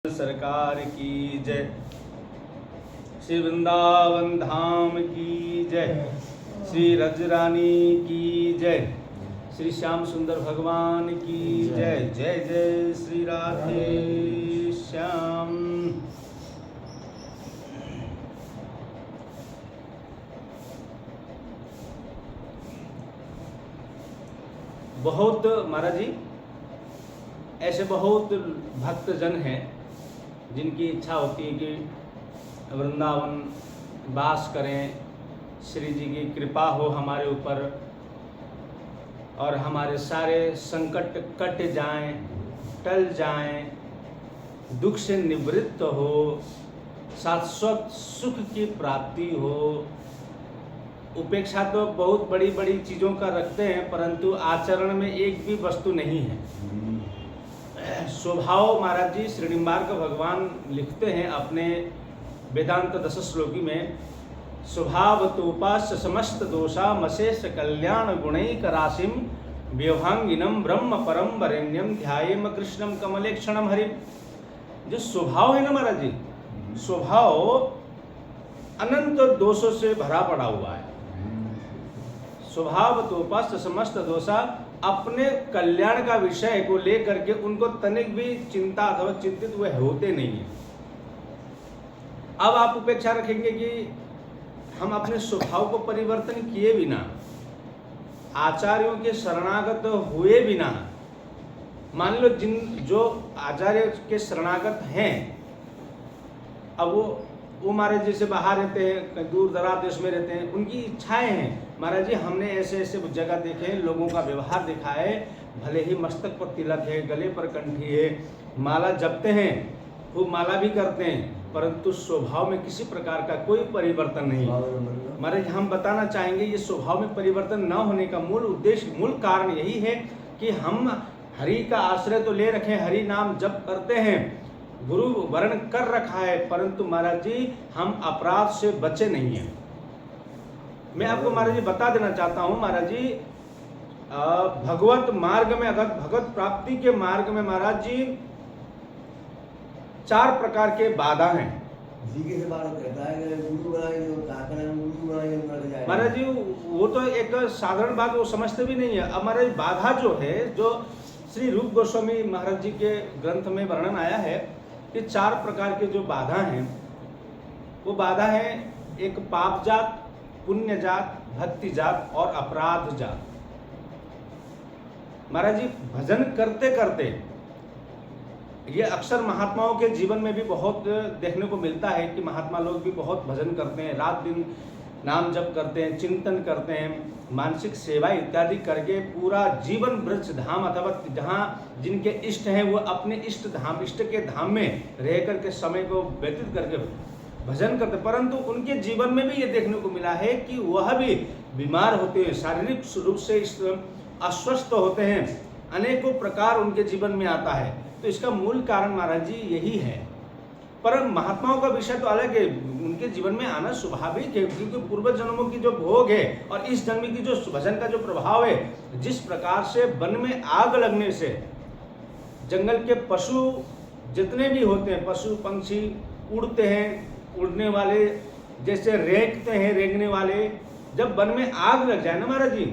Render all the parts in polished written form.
सरकार की जय। श्री वृंदावन धाम की जय। श्री रजरानी की जय। श्री श्याम सुंदर भगवान की जय। जय जय श्री राधे श्याम। बहुत महाराज जी ऐसे बहुत भक्तजन हैं जिनकी इच्छा होती है कि वृंदावन वास करें, श्री जी की कृपा हो हमारे ऊपर और हमारे सारे संकट कट जाएं, टल जाएं, दुख से निवृत्त हो, शाश्वत सुख की प्राप्ति हो। उपेक्षा तो बहुत बड़ी बड़ी चीज़ों का रखते हैं, परंतु आचरण में एक भी वस्तु नहीं है। स्वभाव महाराज जी श्रीनिम्बार्क भगवान लिखते हैं अपने वेदांत दश श्लोकी में, स्वभाव तोपास्य समस्त दोषा मशेष कल्याण गुणैक राशिम व्यभांगिनम ब्रह्म परम वरेण्यम ध्यायेम कृष्णम कमले क्षणम हरि। जो स्वभाव है ना महाराज जी, स्वभाव अनंत दोषों से भरा पड़ा हुआ है। स्वभाव तोपास्य समस्त दोषा, अपने कल्याण का विषय को लेकर के उनको तनिक भी चिंता अथवा चिंतित हुए होते नहीं है। अब आप उपेक्षा रखेंगे कि हम अपने स्वभाव को परिवर्तन किए बिना, आचार्यों के शरणागत हुए बिना, मान लो जो आचार्य के शरणागत हैं, अब वो महाराज जी से बाहर रहते हैं, कहीं दूर दराज देश में रहते हैं, उनकी इच्छाएं हैं। महाराज जी हमने ऐसे ऐसे जगह देखे, लोगों का व्यवहार देखा है, भले ही मस्तक पर तिलक है, गले पर कंठी है, माला जपते हैं, वो माला भी करते हैं, परंतु स्वभाव में किसी प्रकार का कोई परिवर्तन नहीं। महाराज हम बताना चाहेंगे ये स्वभाव में परिवर्तन न होने का मूल उद्देश्य, मूल कारण यही है कि हम हरि का आश्रय तो ले रखे, हरि नाम जप करते हैं, गुरु वर्ण कर रखा है, परंतु महाराज जी हम अपराध से बचे नहीं हैं। मैं आपको महाराज जी बता देना चाहता हूँ, महाराज जी भगवत मार्ग में, अगर भगवत प्राप्ति के मार्ग में महाराज जी 4 प्रकार के बाधा हैं। महाराज जी वो तो एक साधारण बात वो समझते भी नहीं है। अब महाराज बाधा जो है, जो श्री रूप गोस्वामी महाराज जी के ग्रंथ में वर्णन आया है कि 4 प्रकार के जो बाधा हैं, वो बाधा है एक पाप जात, पुण्य जात, भक्ति जात और अपराध जात। महाराज जी भजन करते करते, ये अक्सर महात्माओं के जीवन में भी बहुत देखने को मिलता है कि महात्मा लोग भी बहुत भजन करते हैं, रात दिन नाम जप करते हैं, चिंतन करते हैं, मानसिक सेवा इत्यादि करके पूरा जीवन ब्रज धाम अथवा जहाँ जिनके इष्ट हैं वो अपने इष्ट धाम, इष्ट के धाम में रह करके समय को व्यतीत करके भजन करते, परंतु उनके जीवन में भी ये देखने को मिला है कि वह भी बीमार होते हैं, शारीरिक रूप से अस्वस्थ होते हैं, अनेकों प्रकार उनके जीवन में आता है। तो इसका मूल कारण महाराज जी यही है। पर महात्माओं का विषय तो अलग है, उनके जीवन में आना स्वाभाविक है, क्योंकि पूर्व जन्मों की जो भोग है और इस जन्म की जो भजन का जो प्रभाव है, जिस प्रकार से वन में आग लगने से जंगल के पशु जितने भी होते हैं, पशु पंछी उड़ते हैं, उड़ने वाले जैसे रेंगते हैं, रेंगने वाले, जब वन में आग लग जाए ना महाराज जी,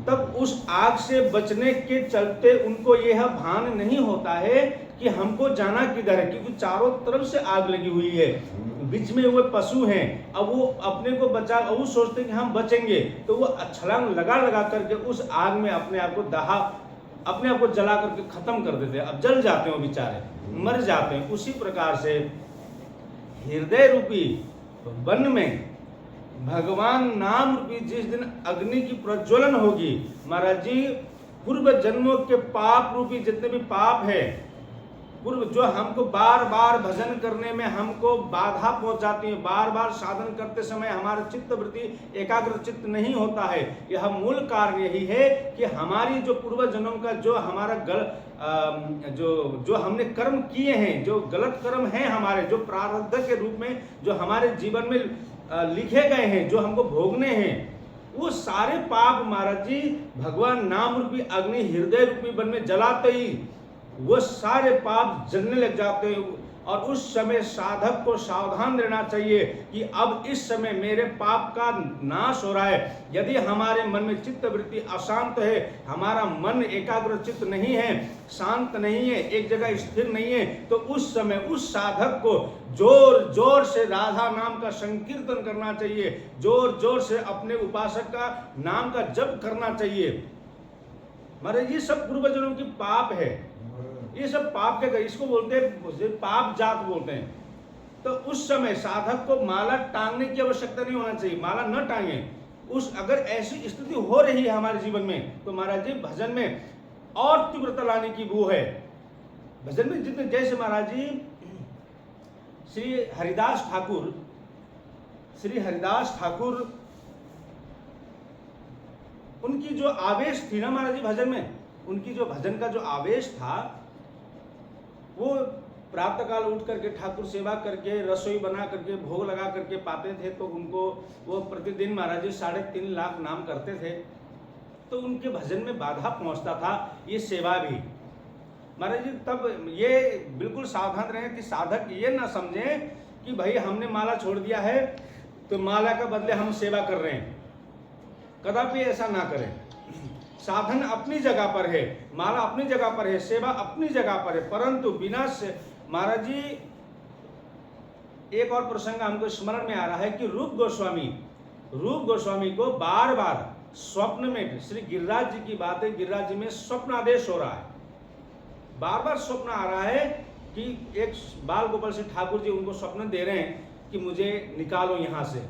तब उस आग से बचने के चलते उनको यह भान नहीं होता है कि हमको जाना किधर है, क्योंकि चारों तरफ से आग लगी हुई है, बीच में वो पशु हैं, अब वो अपने को बचा, अब वो सोचते हैं कि हम बचेंगे, तो वो छलांग लगा लगा करके उस आग में अपने आप को अपने आप को जला करके खत्म कर देते हैं। अब जल जाते हैं वो बेचारे, मर जाते हैं। उसी प्रकार से हृदय रूपी वन में भगवान नाम रूपी जिस दिन अग्नि की प्रज्वलन होगी, महाराज जी पूर्व जन्मों के पाप रूपी जितने भी पाप है, पूर्व जो हमको बार बार भजन करने में हमको बाधा पहुंचाती है, बार बार साधन करते समय हमारा चित्त वृत्ति एकाग्र चित्त नहीं होता है, यह मूल कारण यही है कि हमारी जो पूर्व जन्म का जो हमारा जो हमने कर्म किए हैं, जो गलत कर्म हैं हमारे, जो प्रारब्ध के रूप में जो हमारे जीवन में लिखे गए हैं, जो हमको भोगने हैं, वो सारे पाप महाराज जी भगवान नाम रूपी अग्नि हृदय रूपी वन में जलाते ही वो सारे पाप जलने लग जाते हैं, और उस समय साधक को सावधान रहना चाहिए कि अब इस समय मेरे पाप का नाश हो रहा है। यदि हमारे मन में चित्त वृत्ति अशांत है, हमारा मन एकाग्र चित्त नहीं है, शांत नहीं है, एक जगह स्थिर नहीं है, तो उस समय उस साधक को जोर जोर से राधा नाम का संकीर्तन करना चाहिए, जोर जोर से अपने उपासक का नाम का जप करना चाहिए। महाराज ये सब पूर्वजनों की पाप है, ये सब पाप के, इसको बोलते हैं पाप जात बोलते हैं। तो उस समय साधक को माला टांगने की आवश्यकता नहीं होना चाहिए, माला न टांगे। उस अगर ऐसी स्थिति हो रही है हमारे जीवन में तो महाराज जी भजन में और तीव्रता लाने की वो है। भजन में जितने, जैसे महाराज जी श्री हरिदास ठाकुर उनकी जो आवेश थी ना महाराज जी भजन में, उनकी जो भजन का जो आवेश था, वो प्रातः काल उठ करके ठाकुर सेवा करके रसोई बना करके भोग लगा करके पाते थे। तो उनको वो प्रतिदिन महाराज जी 3.5 लाख नाम करते थे। तो उनके भजन में बाधा पहुंचता था ये सेवा भी। महाराज जी तब ये बिल्कुल सावधान रहे कि साधक ये ना समझे कि भाई हमने माला छोड़ दिया है तो माला का बदले हम सेवा कर रहे हैं, कदापि ऐसा ना करें। साधन अपनी जगह पर है, माला अपनी जगह पर है, सेवा अपनी जगह पर है, परंतु बिना से महाराज जी एक और प्रसंग हमको स्मरण में आ रहा है कि रूप गोस्वामी को बार बार स्वप्न में, श्री गिरिराज जी की बात है, गिरिराज जी में स्वप्न आदेश हो रहा है, बार बार स्वप्न आ रहा है कि एक बाल गोपाल सिंह ठाकुर जी उनको स्वप्न दे रहे हैं कि मुझे निकालो यहाँ से।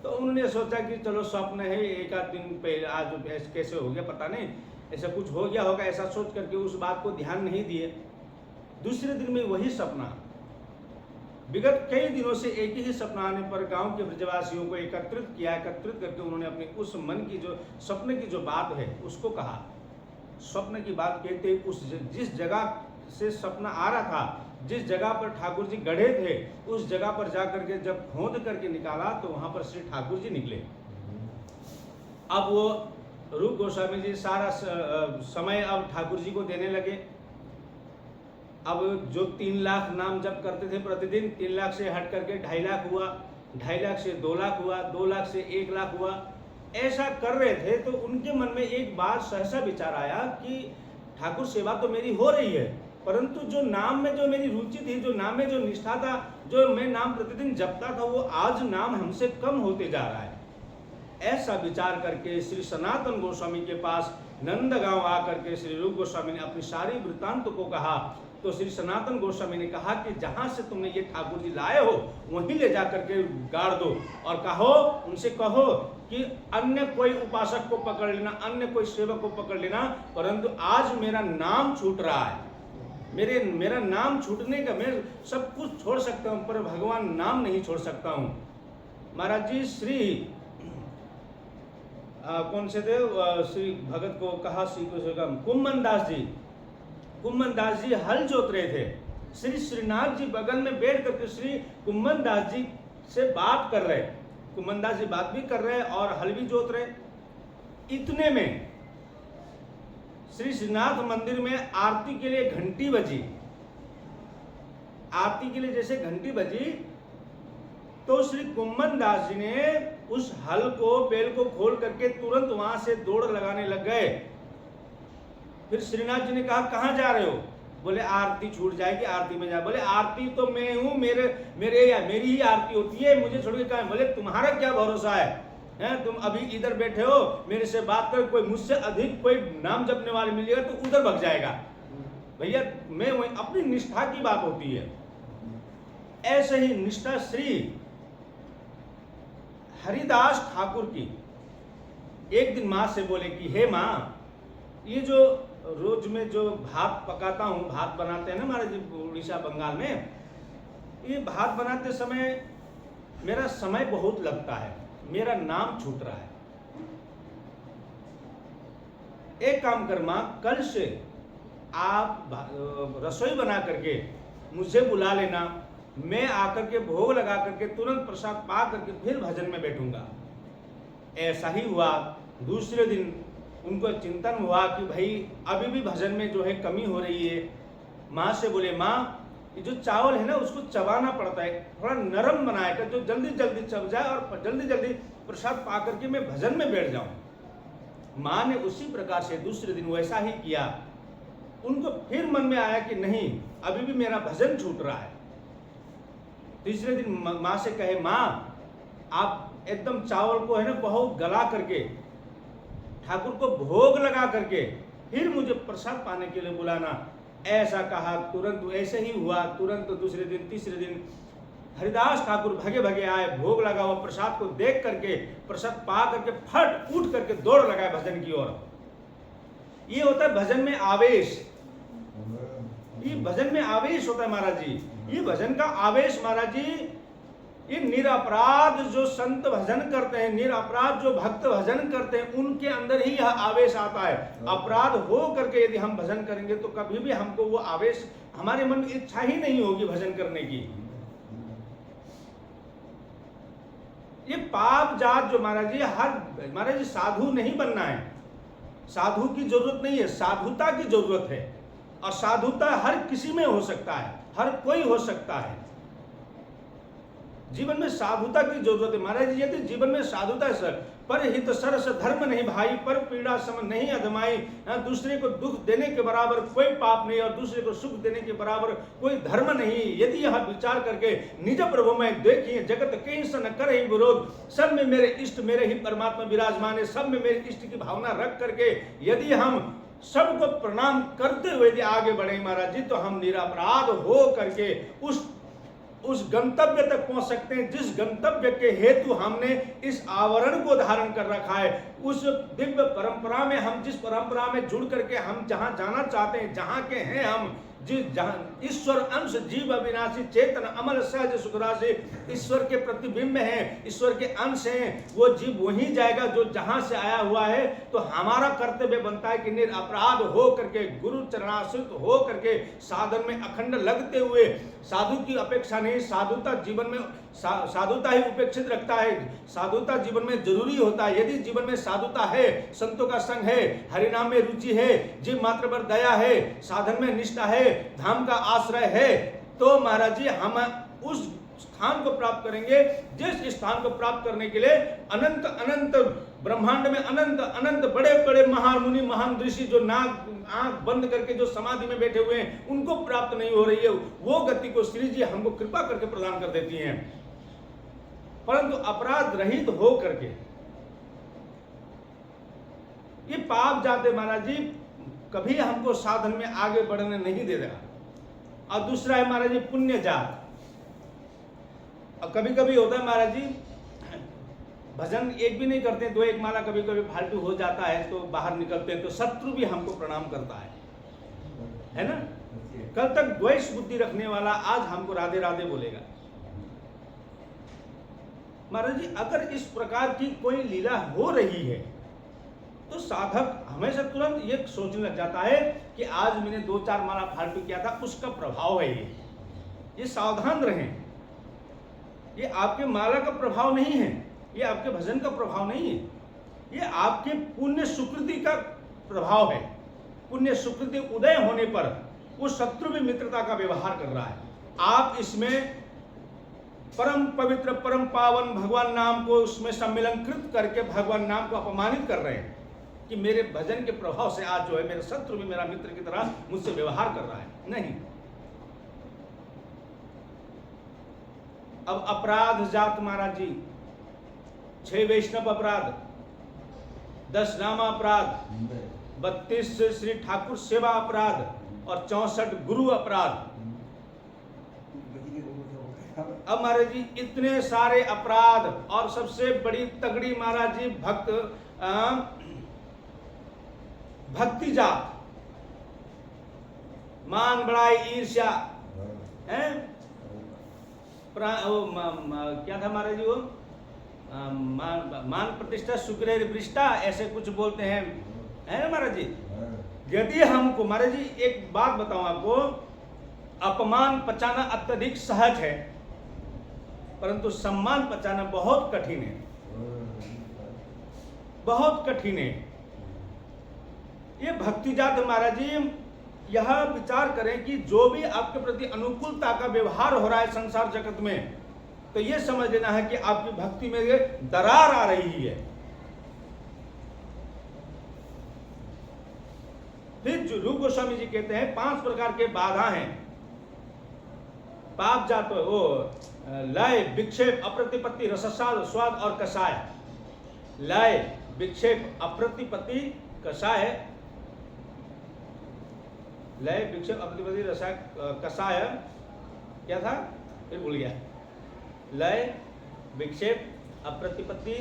तो उन्होंने सोचा कि चलो स्वप्न है, एक आध दिन पहले, आज कैसे हो गया पता नहीं, ऐसा कुछ हो गया होगा, ऐसा सोच करके उस बात को ध्यान नहीं दिए। दूसरे दिन में वही सपना, विगत कई दिनों से एक ही सपना आने पर गांव के ब्रजवासियों को एकत्रित करके उन्होंने अपने उस मन की जो सपने की जो बात है उसको कहा। स्वप्न की बात कहते उस जिस जगह से सपना आ रहा था, जिस जगह पर ठाकुर जी गढ़े थे, उस जगह पर जाकर के जब खोद करके निकाला तो वहां पर श्री ठाकुर जी निकले। अब वो रूप गोस्वामी जी सारा समय अब ठाकुर जी को देने लगे। अब जो 3 लाख नाम जप करते थे प्रतिदिन, 3 लाख से हट करके 2.5 लाख हुआ, 2.5 लाख से 2 लाख हुआ, 2 लाख से 1 लाख हुआ। ऐसा कर रहे थे तो उनके मन में एक बात सहसा विचार आया कि ठाकुर सेवा तो मेरी हो रही है, परंतु जो नाम में जो मेरी रुचि थी, जो नाम में जो निष्ठा था, जो मैं नाम प्रतिदिन जपता था, वो आज नाम हमसे कम होते जा रहा है। ऐसा विचार करके श्री सनातन गोस्वामी के पास नंदगांव आकर के श्री रूप गोस्वामी ने अपनी सारी वृत्तांत को कहा। तो श्री सनातन गोस्वामी ने कहा कि जहां से तुमने ये ठाकुर जी लाए हो वहीं ले जाकर के गाड़ दो, और कहो, उनसे कहो कि अन्य कोई उपासक को पकड़ लेना, अन्य कोई सेवक को पकड़ लेना, परंतु आज मेरा नाम छूट रहा है। मेरा नाम छूटने का, मैं सब कुछ छोड़ सकता हूं पर भगवान नाम नहीं छोड़ सकता हूं। महाराज जी श्री कौन से थे, श्री भगत को कहा, श्री कुम्मन दास जी हल जोत रहे थे। श्री श्रीनाथ जी बगल में बैठ करके श्री कुम्मन दास जी से बात कर रहे, कुम्मन दास जी बात भी कर रहे और हल भी जोत रहे। इतने में श्री श्रीनाथ मंदिर में आरती के लिए घंटी बजी। आरती के लिए जैसे घंटी बजी तो श्री कुम्मन दास जी ने उस हल को, बेल को खोल करके तुरंत वहां से दौड़ लगाने लग गए। फिर श्रीनाथ जी ने कहा कहां जा रहे हो? बोले आरती छूट जाएगी, आरती में जा। बोले आरती तो मैं हूं, मेरी ही आरती होती है, मुझे छोड़ के कहा। बोले तुम्हारा क्या भरोसा है, तुम अभी इधर बैठे हो, मेरे से बात कर, कोई मुझसे अधिक कोई नाम जपने वाले मिलेगा तो उधर भग जाएगा। भैया मैं वही, अपनी निष्ठा की बात होती है। ऐसे ही निष्ठा श्री हरिदास ठाकुर की। एक दिन माँ से बोले कि हे माँ, ये जो रोज में जो भात पकाता हूँ, भात बनाते हैं ना हमारे उड़ीसा बंगाल में, ये भात बनाते समय मेरा समय बहुत लगता है, मेरा नाम छूट रहा है। एक काम कर माँ, कल से आप रसोई बना करके मुझे बुला लेना, मैं आकर के भोग लगा करके तुरंत प्रसाद पा करके फिर भजन में बैठूंगा। ऐसा ही हुआ। दूसरे दिन उनको चिंतन हुआ कि भाई अभी भी भजन में जो है कमी हो रही है। माँ से बोले माँ, ये जो चावल है ना उसको चबाना पड़ता है, थोड़ा नरम बनाएगा जो जल्दी जल्दी चब जाए और जल्दी जल्दी प्रसाद पा करके मैं भजन में बैठ जाऊं। माँ ने उसी प्रकार से दूसरे दिन वैसा ही किया। उनको फिर मन में आया कि नहीं, अभी भी मेरा भजन छूट रहा है। तीसरे दिन माँ से कहे, माँ आप एकदम चावल को है ना बहुत गला करके ठाकुर को भोग लगा करके फिर मुझे प्रसाद पाने के लिए बुलाना। ऐसा कहा, तुरंत ऐसे ही हुआ। तुरंत दूसरे दिन तीसरे दिन हरिदास ठाकुर भगे भगे आए, भोग लगा हुआ प्रसाद को देख करके, प्रसाद पा करके फट उठ करके दौड़ लगाए भजन की ओर। ये होता है भजन में आवेश, ये भजन में आवेश होता है महाराज जी। ये भजन का आवेश महाराज जी, ये निरपराध जो संत भजन करते हैं, निरपराध जो भक्त भजन करते हैं, उनके अंदर ही यह आवेश आता है। अपराध हो करके यदि हम भजन करेंगे तो कभी भी हमको वो आवेश, हमारे मन में इच्छा ही नहीं होगी भजन करने की। ये पाप जात जो महाराज जी, हर महाराज जी साधु नहीं बनना है, साधु की जरूरत नहीं है, साधुता की जरूरत है। और साधुता हर किसी में हो सकता है, हर कोई हो सकता है। जीवन में साधुता की जरूरत है महाराज जी। यदि जीवन में साधुता है सर, पर हित सरस धर्म नहीं भाई, पर पीड़ा सम नहीं अधमाई। दूसरे को दुख देने के बराबर कोई पाप नहीं और दूसरे को सुख देने के बराबर कोई धर्म नहीं। यदि यह विचार करके निज प्रभु में देखिए, जगत के सन कर ही विरोध, सब में मेरे इष्ट मेरे ही परमात्मा विराजमान है। सब में मेरे इष्ट की भावना रख करके यदि हम सबको प्रणाम करते हुए यदि आगे बढ़े महाराज जी, तो हम निरपराध हो करके उस गंतव्य तक पहुंच सकते हैं जिस गंतव्य के हेतु हमने इस आवरण को धारण कर रखा है। उस दिव्य परंपरा में, हम जिस परंपरा में जुड़ करके हम जहां जाना चाहते हैं, जहां के हैं हम, जहां ईश्वर अंश जीव अविनाशी चेतन अमल सहज सुखराशि, ईश्वर के प्रतिबिंब हैं, ईश्वर के अंश हैं, वो जीव वहीं जाएगा जो जहां से आया हुआ है। तो हमारा कर्तव्य बनता है कि निरपराध हो करके, गुरु चरणाश्रित हो करके, साधन में अखंड लगते हुए, साधु की अपेक्षा नहीं, साधुता जीवन में साधुता ही उपेक्षित रखता है। साधुता जीवन में जरूरी होता है। यदि जीवन में साधुता है, संतों का संग है, हरिनाम में रुचि है, जीव मात्र पर दया है, साधन में निष्ठा है, धाम का आश्रय है, तो महाराज जी हम उस स्थान को प्राप्त करेंगे जिस स्थान को प्राप्त करने के लिए अनंत अनंत ब्रह्मांड में अनंत अनंत बड़े बड़े महान मुनि महान ऋषि जो आंख बंद करके जो समाधि में बैठे हुए हैं, उनको प्राप्त नहीं हो रही है, वो गति को श्री जी हमको कृपा करके प्रदान कर देती हैं। परंतु अपराध रहित हो करके ये पाप जाते महाराज जी कभी हमको साधन में आगे बढ़ने नहीं दे रहा। और दूसरा है महाराज जी पुण्य जात। और कभी कभी होता है महाराज जी, भजन एक भी नहीं करते हैं तो एक माला कभी कभी फालतू हो जाता है, तो बाहर निकलते हैं तो शत्रु भी हमको प्रणाम करता है ना। कल तक द्वेष बुद्धि रखने वाला आज हमको राधे राधे बोलेगा। महाराज जी अगर इस प्रकार की कोई लीला हो रही है तो साधक हमेशा तुरंत ये सोचने लग जाता है कि आज मैंने 2-4 माला फालतू किया था, उसका प्रभाव है ये सावधान रहें। ये आपके माला का प्रभाव नहीं है, ये आपके भजन का प्रभाव नहीं है, ये आपके पुण्य सुकृति का प्रभाव है। पुण्य सुकृति उदय होने पर वो शत्रु भी मित्रता का व्यवहार कर रहा है। आप इसमें परम पवित्र परम पावन भगवान नाम को उसमें सम्मिलनकृत करके भगवान नाम को अपमानित कर रहे हैं कि मेरे भजन के प्रभाव से आज जो है मेरा शत्रु भी मेरा मित्र की तरह मुझसे व्यवहार कर रहा है। नहीं, अब अपराध जात महाराज जी 6 वैष्णव अपराध, 10 नाम अपराध, 32 श्री ठाकुर सेवा अपराध और 64 गुरु अपराध। अब महाराज जी इतने सारे अपराध और सबसे बड़ी तगड़ी महाराज जी भक्ति जात, मान बड़ाई ईर्ष्या है, क्या था महाराज जी वो मान प्रतिष्ठा सुग्रह वृष्टा ऐसे कुछ बोलते हैं, है ना महाराज जी। यदि हमको महाराज जी एक बात बताऊं आपको, अपमान पचाना अत्यधिक सहज है परंतु सम्मान पचाना बहुत कठिन है, बहुत कठिन है। ये भक्ति जात महाराज जी यह विचार करें कि जो भी आपके प्रति अनुकूलता का व्यवहार हो रहा है संसार जगत में, तो यह समझ लेना है कि आपकी भक्ति में दरार आ रही है। फिर जो रूप गोस्वामी जी कहते हैं 5 प्रकार के बाधा हैं। पाप जात वो लय, विक्षेप, अप्रतिपत्ति, रसस्वाद, स्वाद और कषाय। लय, विक्षेप, अप्रतिपत्ति, कषाय। लय, विक्षेप, अप्रतिपत्ति, रसाय, कषाय क्या था फिर भूल गया। लय, विक्षेप, अप्रतिपत्ति,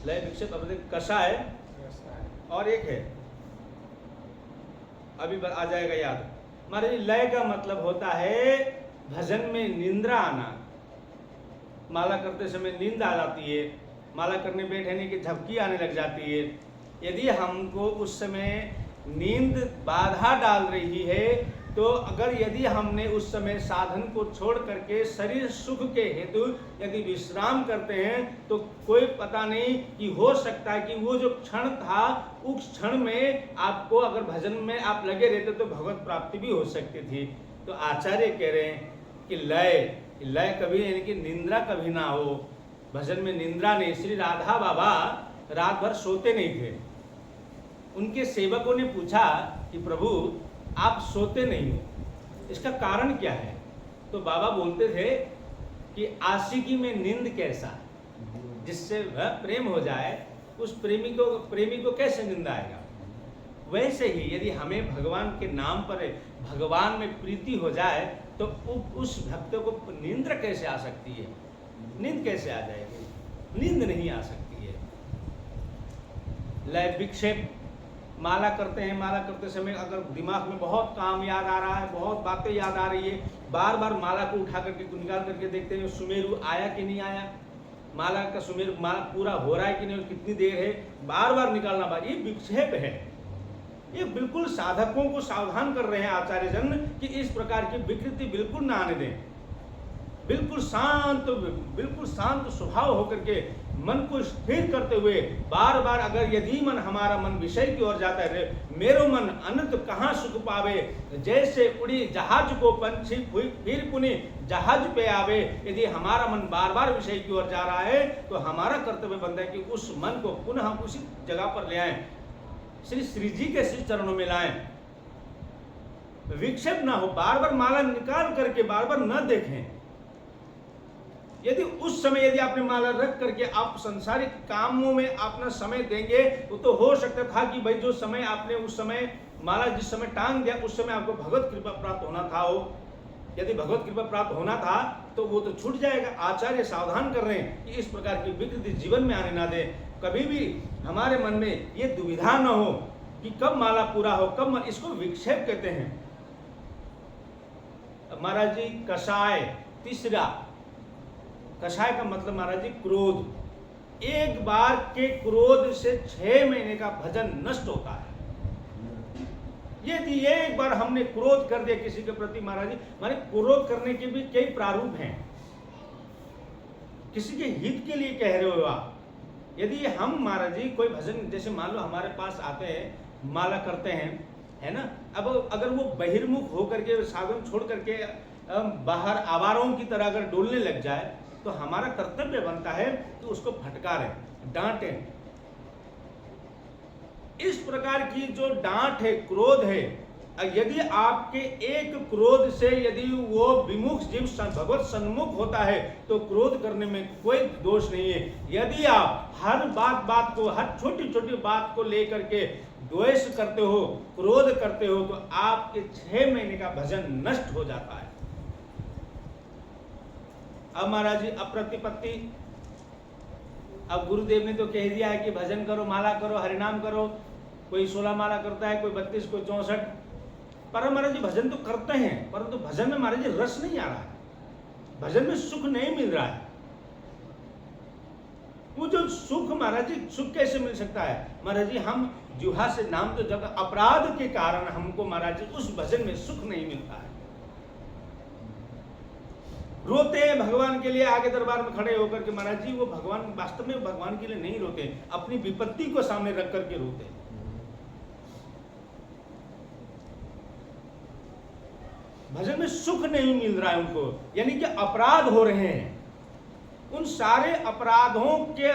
लय, विक्षेप, अप्रतिपत्ति, कषाय और एक है अभी आ जाएगा याद। महाराज लय का मतलब होता है भजन में निंद्रा आना। माला करते समय नींद आ जाती है, माला करने बैठने की झपकी आने लग जाती है। यदि हमको उस समय नींद बाधा डाल रही है, तो अगर यदि हमने उस समय साधन को छोड़ करके शरीर सुख के हेतु यदि विश्राम करते हैं, तो कोई पता नहीं कि हो सकता है कि वो जो क्षण था उस क्षण में आपको अगर भजन में आप लगे रहते तो भगवत प्राप्ति भी हो सकती थी। तो आचार्य कह रहे हैं कि लय कभी यानी कि निंद्रा कभी ना हो। भजन में निंद्रा नहीं। श्री राधा बाबा रात भर सोते नहीं थे। उनके सेवकों ने पूछा कि प्रभु आप सोते नहीं हो, इसका कारण क्या है? तो बाबा बोलते थे कि आशिकी में नींद कैसा, जिससे वह प्रेम हो जाए उस प्रेमी को कैसे नींद आएगा। वैसे ही यदि हमें भगवान के नाम पर भगवान में प्रीति हो जाए तो उस भक्त को नींद कैसे आ सकती है? नींद कैसे आ जाएगी? नींद नहीं आ सकती है। लय, विक्षेप, माला करते हैं, माला करते समय अगर दिमाग में बहुत काम याद आ रहा है, बहुत बातें याद आ रही है, बार बार माला को उठा करके निकाल करके देखते हैं सुमेरु आया कि नहीं आया, माला का सुमेरु माला पूरा हो रहा है कि नहीं और कितनी देर है, बार बार निकालना बार, ये विक्षेप है। ये बिल्कुल साधकों को सावधान कर रहे हैं आचार्य जन कि इस प्रकार की विकृति बिल्कुल ना आने दें। बिल्कुल शांत स्वभाव होकर के मन को स्थिर करते हुए बार बार अगर यदि मन हमारा मन विषय की ओर जाता है, मेरो मन अनंत कहाँ सुख पावे, जैसे उड़ी जहाज को पंछी फिर पुनि जहाज पे आवे। यदि हमारा मन बार बार विषय की ओर जा रहा है तो हमारा कर्तव्य बनता है कि उस मन को पुनः हम उसी जगह पर ले आए, श्री जी के श्री चरणों में लाएं। विक्षेप ना हो, बार बार माला निकाल करके बार बार न देखें। यदि उस समय यदि आपने माला रख करके आप संसारिक कामों में अपना समय देंगे तो हो सकता था कि भाई जो समय आपने उस समय माला जिस समय टांग दिया उस समय आपको भगवत कृपा प्राप्त होना था हो। यदि भगवत कृपा प्राप्त होना था तो वो तो छूट जाएगा। आचार्य सावधान कर रहे हैं कि इस प्रकार की विकृति जीवन में आने ना दे। कभी भी हमारे मन में ये दुविधा न हो कि कब माला पूरा हो, कब इसको विक्षेप कहते हैं। महाराज जी कषाय, तीसरा कषाय का मतलब महाराज जी क्रोध। एक बार के क्रोध से 6 महीने का भजन नष्ट होता है। यदि एक बार हमने क्रोध कर दिया किसी के प्रति, महाराज जी माने क्रोध करने के भी कई प्रारूप हैं। किसी के हित के लिए कह रहे हो आप। यदि हम महाराज जी कोई भजन जैसे मान लो हमारे पास आते हैं, माला करते हैं, है ना, अब अगर वो बहिर्मुख होकर के साधन छोड़ करके बाहर आवारों की तरह अगर डोलने लग जाए तो हमारा कर्तव्य बनता है कि उसको फटकारें, डांटें। इस प्रकार की जो डांट है, क्रोध है, यदि आपके एक क्रोध से यदि वो विमुख जीव भगवत सन्मुख होता है तो क्रोध करने में कोई दोष नहीं है। यदि आप हर बात को, हर छोटी छोटी बात को लेकर के द्वेष करते हो, क्रोध करते हो, तो आपके 6 महीने का भजन नष्ट हो जाता है। अब महाराज जी अप्रतिपत्ति, अब गुरुदेव ने तो कह दिया है कि भजन करो, माला करो, हरिनाम करो। कोई 16 माला करता है, कोई 32, कोई 64। पर महाराज जी भजन तो करते हैं, परंतु भजन में महाराज जी रस नहीं आ रहा है, भजन में सुख नहीं मिल रहा है। वो जो सुख महाराज जी, सुख कैसे मिल सकता है? महाराज जी हम जिह्वा से नाम तो जब अपराध के कारण हमको महाराज जी उस भजन में सुख नहीं मिलता है। रोते हैं भगवान के लिए आगे दरबार में खड़े होकर के, महाराज जी वो भगवान वास्तव में भगवान के लिए नहीं रोते, अपनी विपत्ति को सामने रख करके रोते। भजन में सुख नहीं मिल रहा है उनको, यानी कि अपराध हो रहे हैं। उन सारे अपराधों के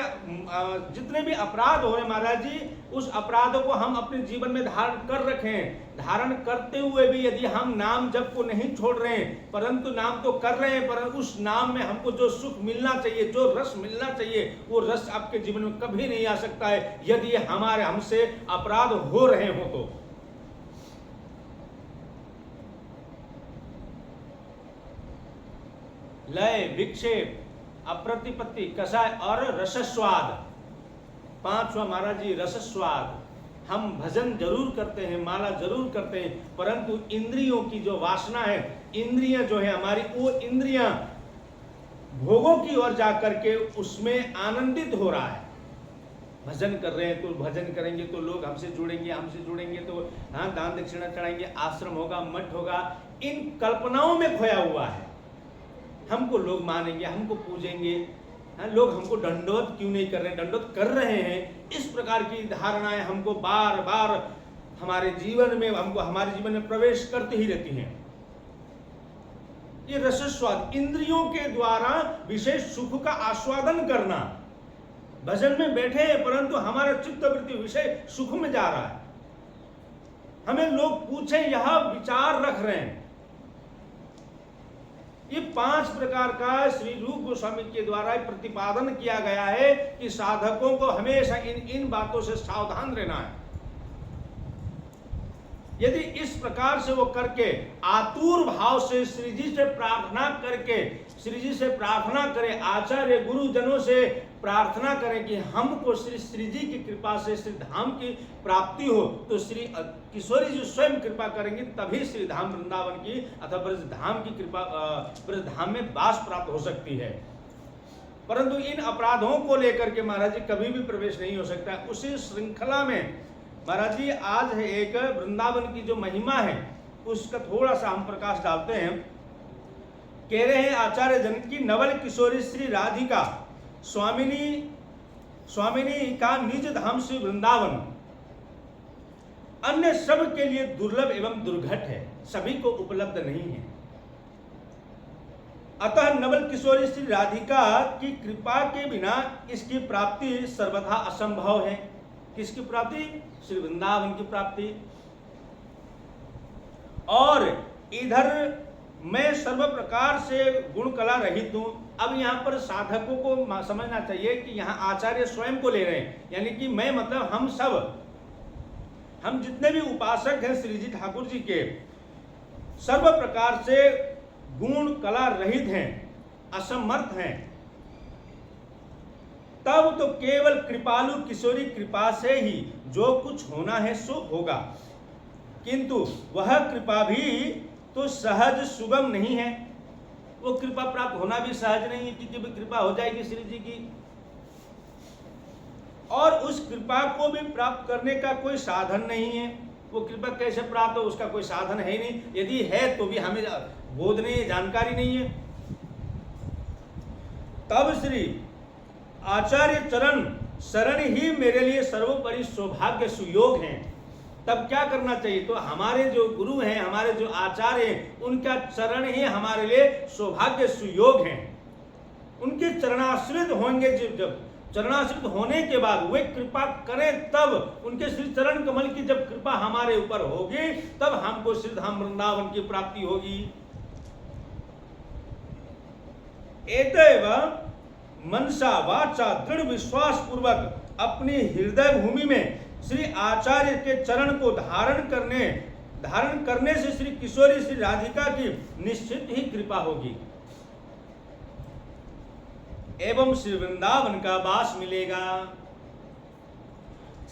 जितने भी अपराध हो रहे हैं महाराज जी, उस अपराधों को हम अपने जीवन में धारण कर रखे हैं। धारण करते हुए भी यदि हम नाम जप को नहीं छोड़ रहे हैं, परंतु नाम तो कर रहे हैं, परंतु उस नाम में हमको जो सुख मिलना चाहिए, जो रस मिलना चाहिए, वो रस आपके जीवन में कभी नहीं आ सकता है यदि हमारे हमसे अपराध हो रहे हो तो। लय, विक्षेप, अप्रतिपत्ति, कषाय और रसस्वाद। पांचवा महाराज जी रसस्वाद। हम भजन जरूर करते हैं, माला जरूर करते हैं, परंतु इंद्रियों की जो वासना है, इंद्रियां जो है हमारी, वो इंद्रियां भोगों की ओर जाकर के उसमें आनंदित हो रहा है। भजन कर रहे हैं तो भजन करेंगे तो लोग हमसे जुड़ेंगे तो हाँ दान दक्षिणा चढ़ाएंगे, आश्रम होगा, मठ होगा, इन कल्पनाओं में खोया हुआ है। हमको लोग मानेंगे, हमको पूजेंगे, लोग हमको दंडोत क्यों नहीं कर रहे हैं, दंडोत कर रहे हैं। इस प्रकार की धारणाएं हमको बार बार हमारे जीवन में प्रवेश करती ही रहती हैं। ये रसस्वाद, इंद्रियों के द्वारा विशेष सुख का आस्वादन करना। भजन में बैठे हैं परंतु हमारा चित्त वृत्ति विषय सुख में जा रहा है। हमें लोग पूछे, यह विचार रख रहे हैं। ये 5 प्रकार का श्री रूप गोस्वामी के द्वारा प्रतिपादन किया गया है कि साधकों को हमेशा इन बातों से सावधान रहना है। यदि इस प्रकार से वो करके आतुर भाव से श्री जी से प्रार्थना करके, श्री जी से प्रार्थना करें, आचार्य गुरुजनों से प्रार्थना करें कि हमको श्री जी की कृपा से श्री धाम की प्राप्ति हो, तो श्री किशोरी जी स्वयं कृपा करेंगे, तभी श्री धाम वृंदावन की अथवा ब्रज धाम की कृपा, ब्रज धाम में वास प्राप्त हो सकती है। परंतु इन अपराधों को लेकर के महाराज जी कभी भी प्रवेश नहीं हो सकता। उसी श्रृंखला में महाराज जी आज है एक वृंदावन की जो महिमा है उसका थोड़ा सा हम प्रकाश डालते हैं। कह रहे हैं आचार्य जन की नवल किशोरी श्री राधिका स्वामिनी का निज धाम श्री वृंदावन अन्य सब के लिए दुर्लभ एवं दुर्घट है, सभी को उपलब्ध नहीं है। अतः नवल किशोरी श्री राधिका की कृपा के बिना इसकी प्राप्ति सर्वथा असंभव है। किसकी प्राप्ति? श्री वृंदावन की प्राप्ति। और इधर मैं सर्व प्रकार से गुण कला रहित हूं। अब यहाँ पर साधकों को समझना चाहिए कि यहाँ आचार्य स्वयं को ले रहे हैं, यानी कि मैं मतलब हम जितने भी उपासक हैं श्री जी ठाकुर जी के, सर्व प्रकार से गुण कला रहित हैं, असमर्थ हैं। तब तो केवल कृपालु किशोरी कृपा से ही जो कुछ होना है सो होगा, किंतु वह कृपा भी तो सहज सुगम नहीं है। वो कृपा प्राप्त होना भी सहज नहीं है, क्योंकि भी कृपा हो जाएगी श्री जी की, और उस कृपा को भी प्राप्त करने का कोई साधन नहीं है। वो कृपा कैसे प्राप्त हो, उसका कोई साधन है ही नहीं। यदि है तो भी हमें बोध नहीं है, जानकारी नहीं है। तब श्री आचार्य चरण शरण ही मेरे लिए सर्वोपरि सौभाग्य सुयोग हैं। तब क्या करना चाहिए? तो हमारे जो गुरु हैं, हमारे जो आचार्य हैं, उनका चरण ही हमारे लिए सौभाग्य सुयोग हैं। उनके चरणाश्रित होंगे। जब चरणाश्रित होने के बाद वे कृपा करें, तब उनके श्री चरण कमल की जब कृपा हमारे ऊपर होगी, तब हमको श्री धाम वृंदावन की प्राप्ति होगी। एतैव मनसा वाचा दृढ़ विश्वास पूर्वक अपनी हृदय भूमि में श्री आचार्य के चरण को धारण करने से श्री किशोरी श्री राधिका की निश्चित ही कृपा होगी एवं श्री वृंदावन का वास मिलेगा।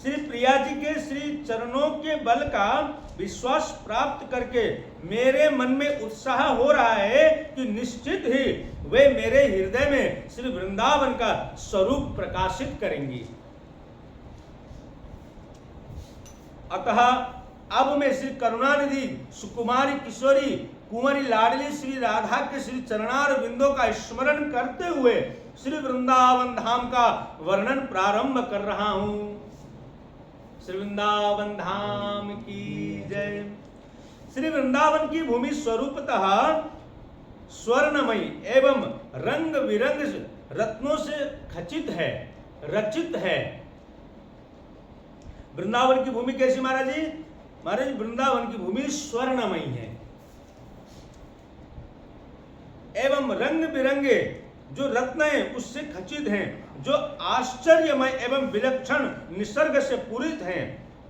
श्री प्रिया जी के श्री चरणों के बल का विश्वास प्राप्त करके मेरे मन में उत्साह हो रहा है कि निश्चित ही वे मेरे हृदय में श्री वृंदावन का स्वरूप प्रकाशित करेंगी। अतः अब मैं श्री करुणानिधि सुकुमारी किशोरी कुंवरी लाडली श्री राधा के श्री चरणार बिंदों का स्मरण करते हुए श्री वृंदावन धाम का वर्णन प्रारंभ कर रहा हूं। श्री वृंदावन धाम की जय। श्री वृंदावन की भूमि स्वरूपतः स्वर्णमयी एवं रंग बिरंग रत्नों से खचित है, रचित है। वृंदावन की भूमि कैसी महाराज जी? महाराज वृंदावन की भूमि स्वर्णमयी है एवं रंग बिरंगे जो रत्न हैं उससे खचित हैं, जो आश्चर्यमय एवं विलक्षण निसर्ग से पूरित हैं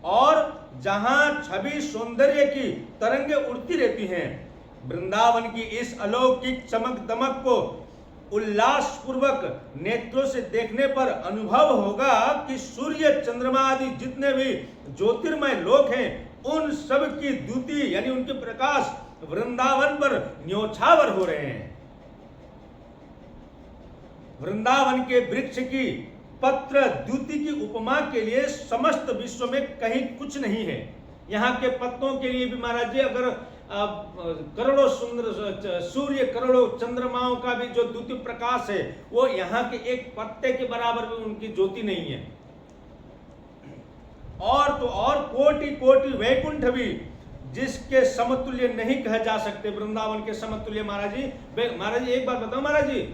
और जहां छवि सौंदर्य की तरंगे उड़ती रहती हैं। वृंदावन की इस अलौकिक चमक दमक को उल्लास पूर्वक नेत्रों से देखने पर अनुभव होगा कि सूर्य चंद्रमा आदि जितने भी ज्योतिर्मय लोक हैं उन सब की द्युति यानी उनके प्रकाश वृंदावन पर न्योछावर हो रहे हैं। वृंदावन के वृक्ष की पत्र द्युति की उपमा के लिए समस्त विश्व में कहीं कुछ नहीं है। यहाँ के पत्तों के लिए भी महाराज जी अगर करोड़ों सुंदर सूर्य करोड़ों चंद्रमाओं का भी जो द्युति प्रकाश है वो यहाँ के एक पत्ते के बराबर भी उनकी ज्योति नहीं है। और तो और कोटि कोटि वैकुंठ भी जिसके समतुल्य नहीं कहे जा सकते, वृंदावन के समतुल्य। महाराज जी एक बात बताओ महाराज जी,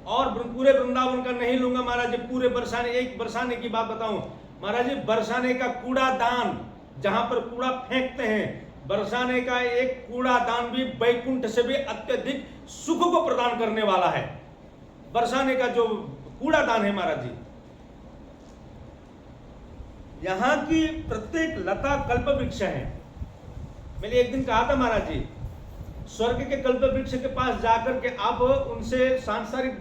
और पूरे वृंदावन का नहीं लूंगा महाराज जी, पूरे बरसाने की बात बताऊं महाराज जी। बरसाने का कूड़ादान जहां पर कूड़ा फेंकते हैं, बरसाने का एक कूड़ादान भी वैकुंठ से भी अत्यधिक सुख को प्रदान करने वाला है। बरसाने का जो कूड़ादान है महाराज जी, यहां की प्रत्येक लता कल्प वृक्ष है। मैंने एक दिन कहा था महाराज जी, स्वर्ग के कल्प वृक्ष के पास जाकर के आप उनसे सांसारिक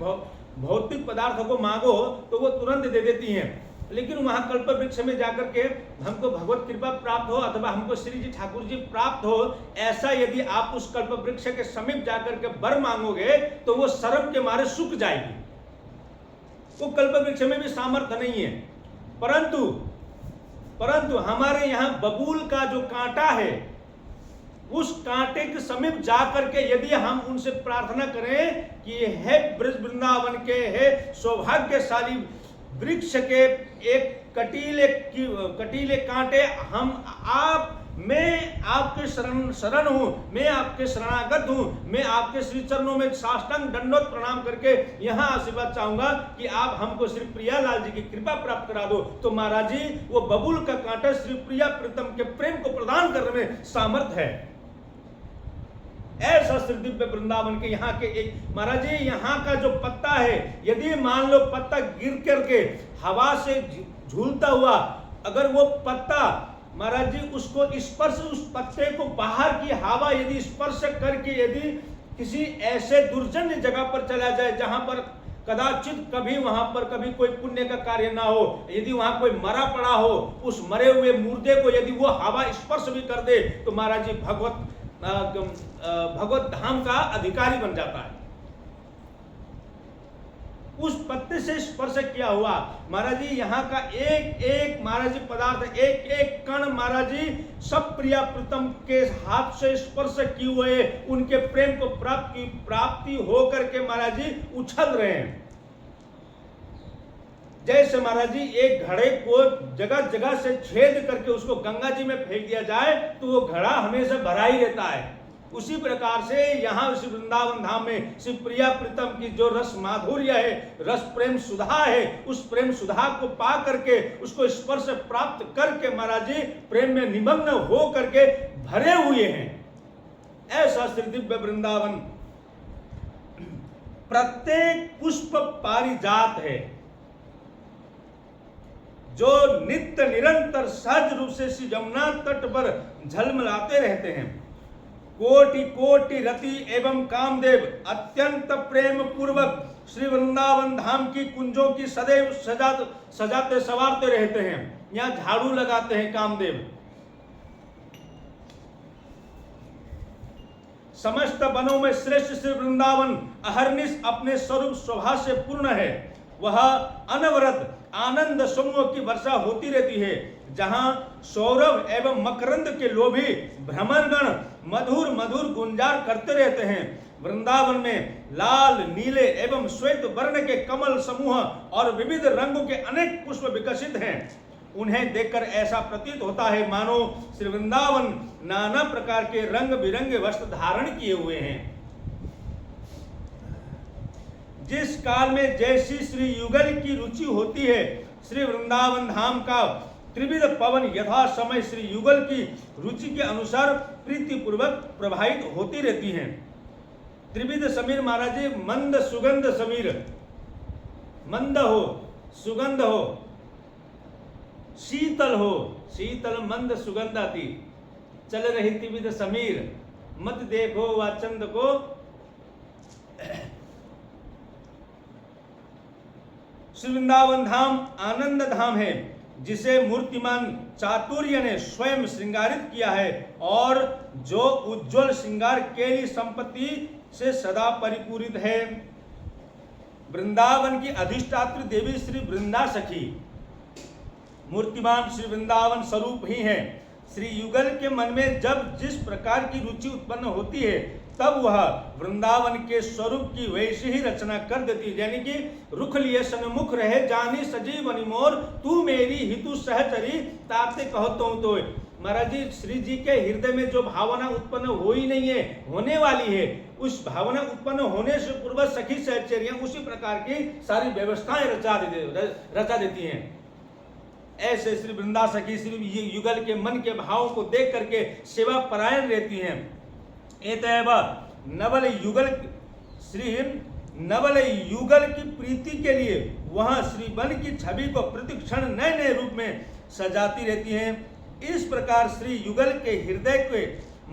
भौतिक पदार्थों को मांगो तो वो तुरंत दे देती हैं, लेकिन वहां कल्प वृक्ष में जाकर के हमको भगवत कृपा प्राप्त हो अथवा हमको श्री जी ठाकुर जी प्राप्त हो, ऐसा यदि आप उस कल्प वृक्ष के समीप जाकर के वर मांगोगे तो वो शर्म के मारे सूख जाएगी। वो कल्प वृक्ष में भी सामर्थ्य नहीं है। परंतु हमारे यहाँ बबूल का जो कांटा है, उस कांटे के समीप जाकर के यदि हम उनसे प्रार्थना करें कि हे ब्रज वृंदावन के हे सौभाग्यशाली वृक्ष के एक कटीले कांटे, मैं आपके शरण हूं, मैं आपके शरणागत हूं, मैं आपके श्री चरणों में साष्टांग दंडवत प्रणाम करके यहां आशीर्वाद चाहूंगा कि आप हमको श्री प्रियालाल जी की कृपा प्राप्त करा दो। तो महाराज जी वो बबूल का कांटा श्री प्रिया प्रीतम के प्रेम को प्रदान करने में सामर्थ है। ऐसा श्री दिव्य वृंदावन के यहाँ के एक महाराज जी, यहाँ का जो पत्ता है, यदि मान लो पत्ता गिर करके हवा से झूलता हुआ अगर वो पत्ता महाराज जी उसको स्पर्श, उस पत्ते को बाहर की हवा यदि स्पर्श करके यदि किसी ऐसे दुर्जन जगह पर चला जाए जहां पर कदाचित कभी वहां पर कभी कोई पुण्य का कार्य ना हो, यदि वहां कोई मरा पड़ा हो, उस मरे हुए मुर्दे को यदि वो हवा स्पर्श भी कर दे तो महाराज जी भगवत धाम का अधिकारी बन जाता है। उस पत्ते से स्पर्श किया हुआ महाराज जी यहाँ का एक एक महाराज जी पदार्थ, एक एक कण महाराज जी सब प्रिया प्रीतम के हाथ से स्पर्श किए हुए उनके प्रेम को प्राप्ति हो करके महाराज जी उछल रहे हैं। जैसे महाराज जी एक घड़े को जगह जगह से छेद करके उसको गंगा जी में फेंक दिया जाए तो वो घड़ा हमेशा भरा ही रहता है, उसी प्रकार से यहाँ श्री वृंदावन धाम में श्री प्रिया प्रीतम की जो रस माधुर्य है, रस प्रेम सुधा है, उस प्रेम सुधा को पा करके उसको स्पर्श प्राप्त करके महाराज जी प्रेम में निमग्न हो करके भरे हुए हैं। ऐसा श्री दिव्य वृंदावन प्रत्येक पुष्प पारिजात है जो नित्य निरंतर सहज रूप से श्री यमुना तट पर झलमलाते रहते हैं। कोटि कोटि रति एवं कामदेव अत्यंत प्रेम पूर्वक श्री वृंदावन धाम की कुंजों की सदैव सजाते संवारते रहते हैं। यहाँ झाड़ू लगाते हैं कामदेव। समस्त वनों में श्रेष्ठ श्री वृंदावन अहर्निश अपने स्वरूप शोभा से पूर्ण है। वह अनवरत आनंद समूह की वर्षा होती रहती है, जहां सौरभ एवं मकरंद के लोभी भ्रमरगण मधुर मधुर गुंजार करते रहते हैं। वृंदावन में लाल नीले एवं श्वेत वर्ण के कमल समूह और विविध रंगों के अनेक पुष्प विकसित हैं। उन्हें देखकर ऐसा प्रतीत होता है मानो श्री वृंदावन नाना प्रकार के रंग बिरंगे वस्त्र धारण किए हुए हैं। जिस काल में जैसी श्री युगल की रुचि होती है, श्री वृंदावन धाम का त्रिविध पवन यथा समय श्री युगल की रुचि के अनुसार प्रीति पूर्वक प्रभावित होती रहती हैं। त्रिविध समीर महाराज जी, मंद सुगंध समीर, मंद हो, सुगंध हो, शीतल हो, शीतल मंद सुगंध आती, चल रही त्रिविध समीर, मत देखो वा चंद को श्री वृंदावन धाम आनंद धाम है, जिसे मूर्तिमान चातुर्य ने स्वयं श्रृंगारित किया है और जो उज्जवल श्रृंगार केली संपत्ति से सदा परिपूरित है। वृंदावन की अधिष्ठात्री देवी श्री वृंदा सखी मूर्तिमान श्री वृंदावन स्वरूप ही है। श्री युगल के मन में जब जिस प्रकार की रुचि उत्पन्न होती है, तब वह वृंदावन के स्वरूप की वैसी ही रचना कर देती है। यानी कि रुख लिए सन्मुख रहे जानी सजीवनी मोर, तू मेरी हितु सहचरी ताते कहतो तो। महाराज जी, श्री जी के हृदय में जो भावना उत्पन्न हो ही नहीं है, होने वाली है, उस भावना उत्पन्न होने से पूर्व सखी सहचरियां उसी प्रकार की सारी व्यवस्थाएं रचा देती हैं। ऐसे श्री वृंदा सखी श्री युगल के मन के भावों को देख करके सेवा परायण रहती हैं। एतैव नवल युगल श्री नवल युगल की प्रीति के लिए वह श्री वन की छवि को प्रतिक्षण नए नए रूप में सजाती रहती हैं। इस प्रकार श्री युगल के हृदय के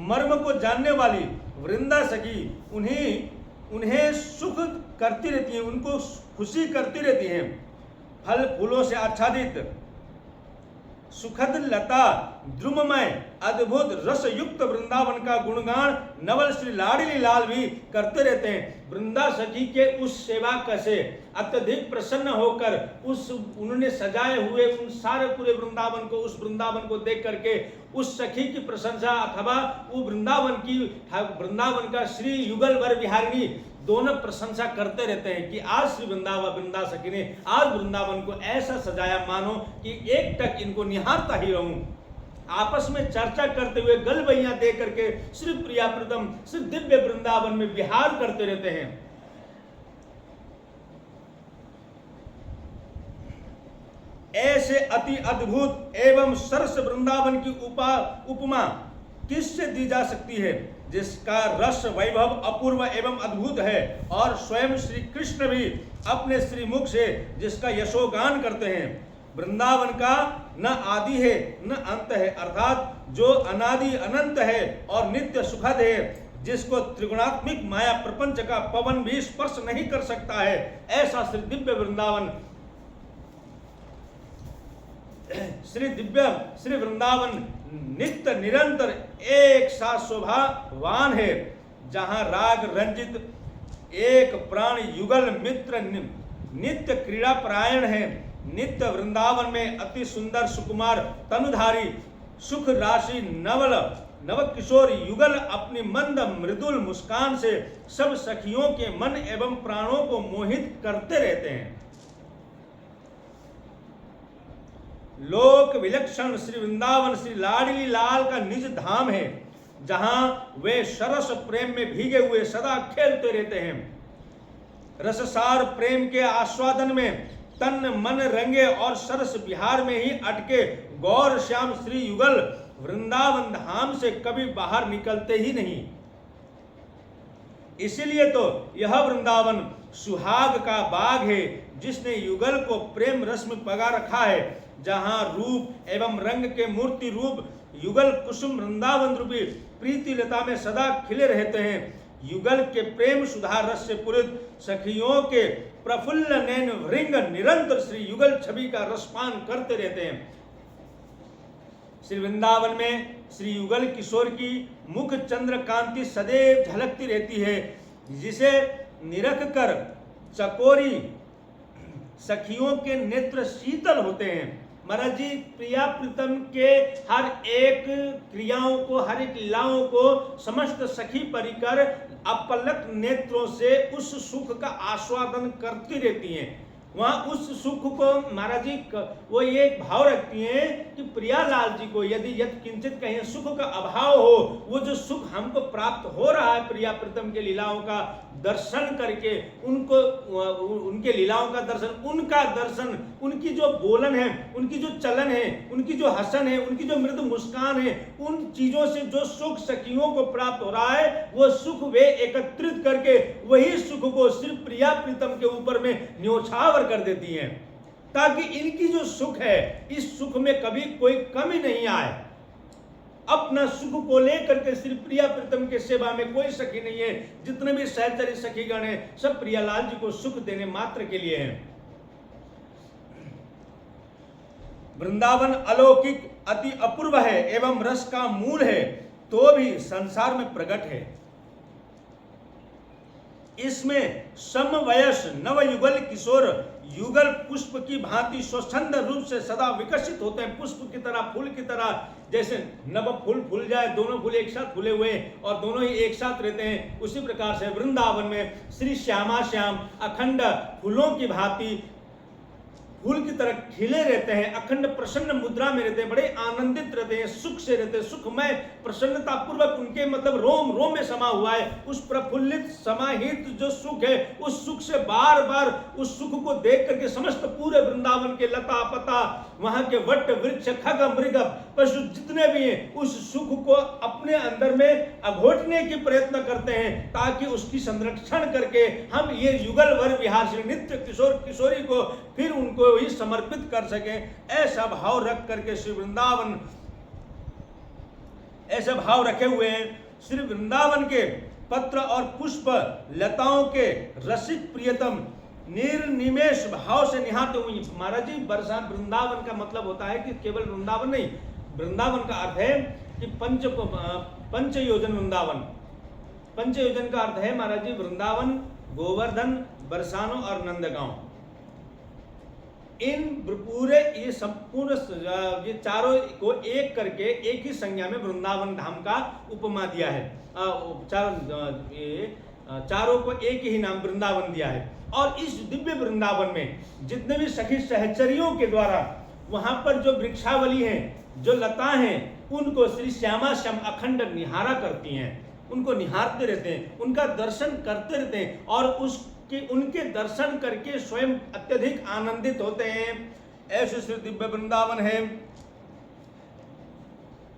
मर्म को जानने वाली वृंदा सखी उन्हें सुख करती रहती हैं, उनको खुशी करती रहती हैं। फल फूलों से आच्छादित सुखद लता द्रुममय अद्भुत रस युक्त वृंदावन का गुणगान नवल श्री लाडली लाल भी करते रहते हैं। वृंदा सखी के उस सेवा से अत्यधिक प्रसन्न होकर उन्होंने सजाए हुए उन सारे पूरे वृंदावन को, उस वृंदावन को देख करके उस सखी की प्रशंसा अथवा वो वृंदावन का श्री युगल वर विहारिणी दोनों प्रशंसा करते रहते हैं कि आज श्री वृंदा सखी ने आज वृंदावन को ऐसा सजाया मानो कि एक टक इनको निहारता ही रहूं। आपस में चर्चा करते हुए गलबैयां दे करके श्री प्रिया प्रीतम श्री दिव्य वृंदावन में विहार करते रहते हैं। ऐसे अति अद्भुत एवं सरस वृंदावन की उपमा किससे दी जा सकती है, जिसका रस वैभव अपूर्व एवं अद्भुत है और स्वयं श्री कृष्ण भी अपने श्री मुख से जिसका यशोगान करते हैं। वृंदावन का न आदि है न अंत है, अर्थात जो अनादि अनंत है और नित्य सुखद है, जिसको त्रिगुणात्मिक माया प्रपंच का पवन भी स्पर्श नहीं कर सकता है, ऐसा श्री दिव्य वृंदावन श्री वृंदावन नित्य निरंतर एक साथ शोभावान है, जहां राग रंजित एक प्राण युगल मित्र नित्य क्रीड़ा परायण है। नित्य वृंदावन में अति सुंदर सुकुमार तनुधारी सुख राशि नव किशोर युगल अपनी मंद मृदुल मुस्कान से सब सखियों के मन एवं प्राणों को मोहित करते रहते हैं। लोक विलक्षण श्री वृंदावन श्री लाडली लाल का निज धाम है, जहां वे सरस प्रेम में भीगे हुए सदा खेलते रहते हैं। रससार प्रेम के आस्वादन में तन मन रंगे और सरस विहार में ही अटके गौर श्याम श्री युगल वृंदावन धाम से कभी बाहर निकलते ही नहीं। इसीलिए तो यह वृंदावन सुहाग का बाग है, जिसने युगल को प्रेम रस में पगा रखा है, जहां रूप एवं रंग के मूर्ति रूप युगल कुसुम वृंदावन रूपी प्रीति लता में सदा खिले रहते हैं। युगल के प्रेम सुधा रस से पूरित सखियों के प्रफुल्ल नैन भृंग निरंतर श्री युगल छवि का रसपान करते रहते हैं। श्री वृंदावन में श्री युगल किशोर की मुख चंद्र कांति सदैव झलकती रहती है, जिसे निरख कर चकोरी सखियों के नेत्र शीतल होते हैं। महाराज जी, प्रिया प्रीतम के हर एक क्रियाओं को, हर एक लीलाओं को समस्त सखी परिकर अपलक नेत्रों से उस सुख का आस्वादन करती रहती हैं। वहां उस सुख को महाराज जी वो ये भाव रखती हैं कि प्रियालाल जी को यदि यद किंचित कहीं सुख का अभाव हो, वो जो सुख हमको प्राप्त हो रहा है प्रिया प्रीतम के लीलाओं का दर्शन करके, उनको उनके लीलाओं का दर्शन, उनका दर्शन, उनकी जो बोलन है, उनकी जो चलन है, उनकी जो हसन है, उनकी जो मृदु मुस्कान है, उन चीजों से जो सुख सखियों को प्राप्त हो रहा है, वो सुख वे एकत्रित करके वही सुख को सिर्फ प्रिया प्रीतम के ऊपर में न्योछावर कर देती हैं, ताकि इनकी जो सुख है इस सुख में कभी कोई कमी नहीं आए। अपना सुख को लेकर के सिर्फ प्रिया प्रीतम के सेवा में कोई सखी नहीं है, जितने भी सहचरी सखीगण हैं सब प्रियालाल जी को सुख देने मात्र के लिए हैं। वृंदावन अलौकिक अति अपूर्व है एवं रस का मूल है, तो भी संसार में प्रकट है। इसमें समवयस नवयुगल किशोर युगल पुष्प की भांति स्वच्छंद रूप से सदा विकसित होते हैं, पुष्प की तरह, फूल की तरह। जैसे नव फूल फूल जाए, दोनों फूल एक साथ फूले हुए और दोनों ही एक साथ रहते हैं, उसी प्रकार से वृंदावन में श्री श्यामा श्याम अखंड फूलों की भांति फूल की तरह खिले रहते हैं, अखंड प्रसन्न मुद्रा में रहते हैं, बड़े आनंदित रहते हैं, सुख से रहते हैं, सुखमय प्रसन्नता पूर्वक उनके मतलब रोम रोम में समा हुआ है। उस प्रफुल्लित समाहित जो सुख है, उस सुख से बार बार उस सुख को देख करके समस्त पूरे वृंदावन के लता पता, वहां के वट वृक्ष खग मृग पशु जितने भी हैं, उस सुख को अपने अंदर में अघोटने की प्रयत्न करते हैं, ताकि उसकी संरक्षण करके हम ये युगल वर विहार श्री नित्य किशोर किशोरी को फिर उनको ही समर्पित कर सकें। ऐसा भाव रख करके श्री वृंदावन ऐसा भाव रखे हुए हैं। श्री वृंदावन के पत्र और पुष्प लताओं के रसिक प्रियतम निर्निमेष भाव से निहारते हुए, महाराज जी बरसात वृंदावन का मतलब होता है कि केवल वृंदावन नहीं, वृंदावन का अर्थ है कि पंच योजन वृंदावन। पंच योजन का अर्थ है महाराज जी वृंदावन, गोवर्धन, बरसानो और नंदगांव। इन पूरे ये संपूर्ण ये चारों को एक करके एक ही संज्ञा में वृंदावन धाम का उपमा दिया है। चारों को एक ही नाम वृंदावन दिया है। और इस दिव्य वृंदावन में जितने भी सखी सहचरियों के द्वारा वहां पर जो वृक्षावली है, जो लता हैं, उनको श्री श्यामा श्याम अखंड निहारा करती हैं, उनको निहारते रहते हैं, उनका दर्शन करते रहते हैं और उनके दर्शन करके स्वयं अत्यधिक आनंदित होते हैं। ऐसे श्री दिव्य वृंदावन है।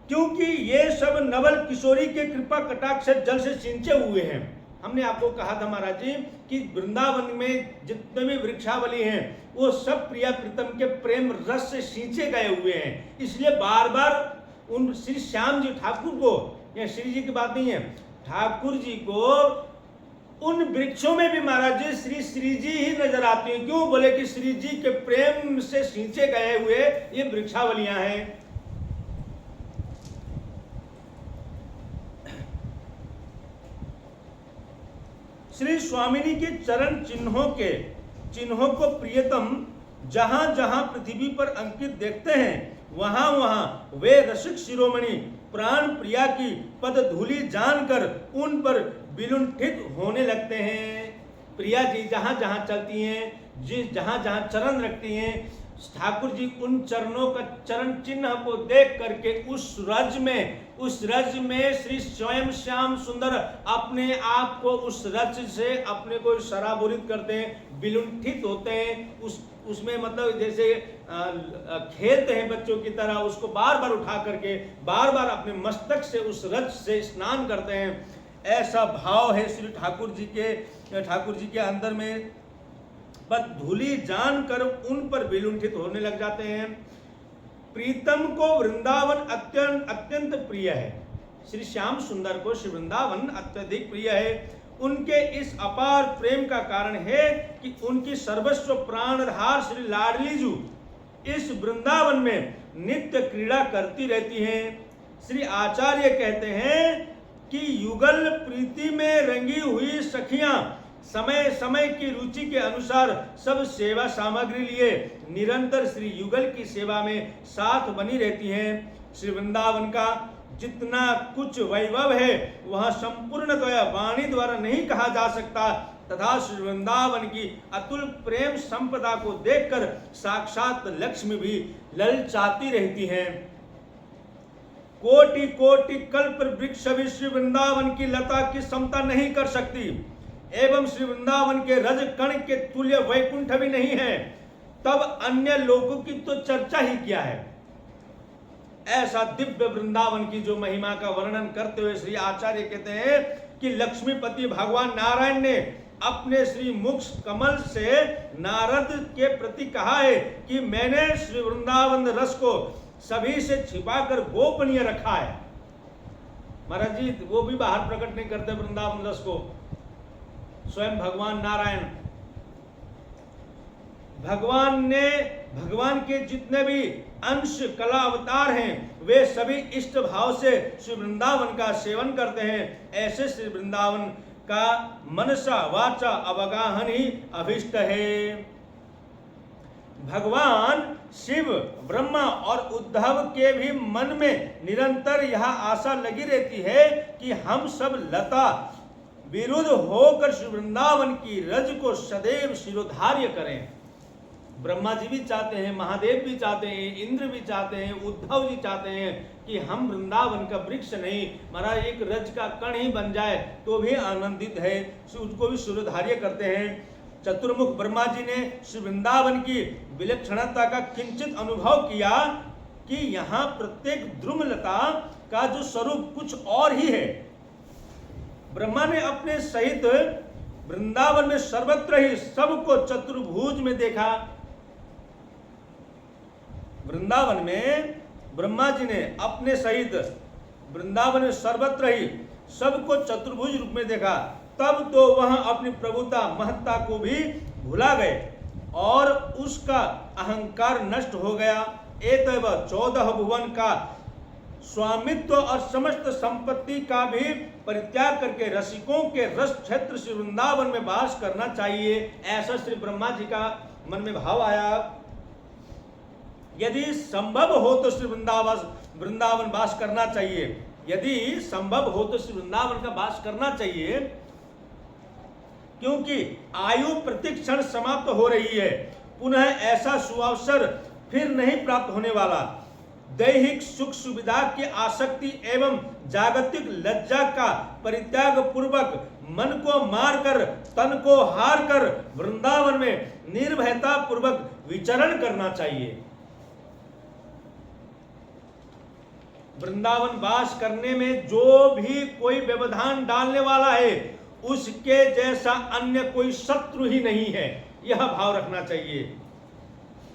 क्योंकि ये सब नवल किशोरी के कृपा कटाक्ष जल से सिंचे हुए हैं। हमने आपको कहा था महाराज जी कि वृंदावन में जितने भी वृक्षावली हैं वो सब प्रिया प्रीतम के प्रेम रस से सिंचे गए हुए हैं। इसलिए बार बार उन श्री श्याम जी ठाकुर को, या श्री जी की बात नहीं है, ठाकुर जी को उन वृक्षों में भी महाराज जी श्री जी ही नजर आती हैं। क्यों? बोले कि श्री जी के प्रेम से सिंचे गए हुए ये वृक्षावलियां हैं। श्री स्वामिनी के चरण चिन्हों को प्रियतम जहां जहां पृथ्वी पर अंकित देखते हैं, वहां वहां वे रसिक शिरोमणि प्राण प्रिया की पद धूलि जानकर उन पर विलुंठित होने लगते हैं। प्रिया जी जहां जहां चलती हैं, जहां जहां चरण रखती हैं, ठाकुर जी उन चरणों का चरण चिन्ह को देख करके उस रज में श्री स्वयं श्याम सुंदर अपने आप को उस रज से अपने को शराबुरित करते हैं, विलुंठित होते हैं। उसमें मतलब जैसे खेलते हैं बच्चों की तरह, उसको बार बार उठा करके बार बार अपने मस्तक से उस रज से स्नान करते हैं। ऐसा भाव है श्री ठाकुर जी के अंदर में। बस धूली जानकर उन पर विलुंठित होने लग जाते हैं। प्रीतम को वृंदावन अत्यंत प्रिय है। श्री श्याम सुंदर को श्री वृंदावन अत्यधिक प्रिय है। उनके इस अपार प्रेम का कारण है कि उनकी सर्वस्व प्राणधार श्री लाडली जू इस वृंदावन में नित्य क्रीड़ा करती रहती हैं। श्री आचार्य कहते हैं कि युगल प्रीति में रंगी हुई सखियां समय समय की रुचि के अनुसार सब सेवा सामग्री लिए निरंतर श्री युगल की सेवा में साथ बनी रहती हैं। श्री वृंदावन का जितना कुछ वैभव है वह संपूर्णतया वाणी द्वारा नहीं कहा जा सकता, तथा श्री वृंदावन की अतुल प्रेम संपदा को देखकर साक्षात लक्ष्मी भी ललचाती रहती हैं। कोटि कोटि कल्प वृक्ष भी श्री वृंदावन की लता की समता नहीं कर सकती, एवं श्री वृंदावन के रज कण के तुल्य वैकुंठ भी नहीं है, तब अन्य लोगों की तो चर्चा ही क्या है। ऐसा दिव्य वृंदावन की जो महिमा का वर्णन करते हुए श्री आचार्य कहते हैं कि लक्ष्मीपति भगवान नारायण ने अपने श्री मुख कमल से नारद के प्रति कहा है कि मैंने श्री वृंदावन रस को सभी से छिपाकर गोपनीय रखा है। महाराज जी वो भी बाहर प्रकट नहीं करते वृंदावन रस को, स्वयं भगवान नारायण। भगवान के जितने भी अंश कला अवतार हैं वे सभी इष्ट भाव से श्री वृंदावन का सेवन करते हैं। ऐसे श्री वृंदावन का मनसा वाचा अवगाहन ही अभिष्ट है। भगवान शिव, ब्रह्मा और उद्धव के भी मन में निरंतर यह आशा लगी रहती है कि हम सब लता विरुद्ध होकर श्री वृंदावन की रज को सदैव शिरोधार्य करें। ब्रह्मा जी भी चाहते हैं, महादेव भी चाहते हैं, इंद्र भी चाहते हैं, उद्धव जी चाहते हैं कि हम वृंदावन का वृक्ष नहीं, महाराज एक रज का कण ही बन जाए तो भी आनंदित है, उसको भी शिरोधार्य करते हैं। चतुर्मुख ब्रह्मा जी ने श्री वृंदावन की विलक्षणता का किंचित अनुभव किया कि यहाँ प्रत्येक द्रुमलता का जो स्वरूप कुछ और ही है। ब्रह्मा ने अपने सहित वृंदावन में सर्वत्र ही सबको चतुर्भुज में देखा। वृंदावन में ब्रह्मा जी ने अपने सहित वृंदावन में सर्वत्र ही सबको चतुर्भुज रूप में देखा, तब तो वह अपनी प्रभुता महत्ता को भी भुला गए और उसका अहंकार नष्ट हो गया। एतव 14 भुवन का स्वामित्व और समस्त संपत्ति का भी परित्याग करके रसिकों के रस क्षेत्र श्री वृंदावन में वास करना चाहिए, ऐसा श्री ब्रह्मा जी का मन में भाव आया। यदि संभव हो तो श्री वृंदावन वास करना चाहिए, यदि संभव हो तो श्री वृंदावन का वास करना चाहिए, क्योंकि आयु प्रतिक्षण समाप्त हो रही है। पुनः ऐसा सुअवसर फिर नहीं प्राप्त होने वाला। दैहिक सुख सुविधा की आसक्ति एवं जागतिक लज्जा का परित्याग पूर्वक मन को मारकर तन को हार कर वृंदावन में निर्भयता पूर्वक विचरण करना चाहिए। वृंदावन वास करने में जो भी कोई व्यवधान डालने वाला है उसके जैसा अन्य कोई शत्रु ही नहीं है, यह भाव रखना चाहिए।